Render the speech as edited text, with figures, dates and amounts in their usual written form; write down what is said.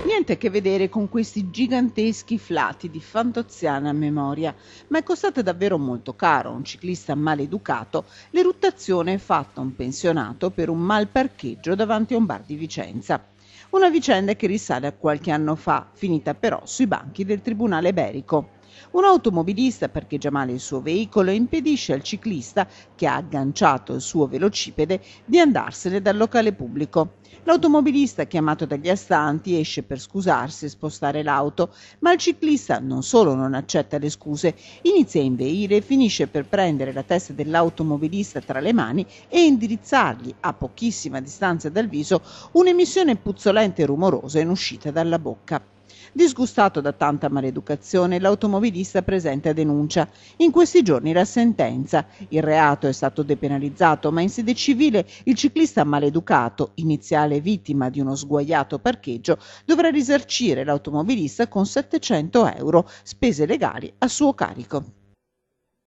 Niente a che vedere con questi giganteschi flati di fantoziana memoria, ma è costata davvero molto caro a un ciclista maleducato l'eruttazione fatta a un pensionato per un mal parcheggio davanti a un bar di Vicenza. Una vicenda che risale a qualche anno fa, finita però sui banchi del Tribunale Berico. Un automobilista parcheggia male il suo veicolo e impedisce al ciclista, che ha agganciato il suo velocipede, di andarsene dal locale pubblico. L'automobilista, chiamato dagli astanti, esce per scusarsi e spostare l'auto, ma il ciclista non solo non accetta le scuse, inizia a inveire e finisce per prendere la testa dell'automobilista tra le mani e indirizzargli, a pochissima distanza dal viso, un'emissione puzzolente e rumorosa in uscita dalla bocca. Disgustato da tanta maleducazione, l'automobilista presenta denuncia. In questi giorni la sentenza. Il reato è stato depenalizzato, ma in sede civile il ciclista maleducato, iniziale vittima di uno sguaiato parcheggio, dovrà risarcire l'automobilista con 700 euro, spese legali a suo carico.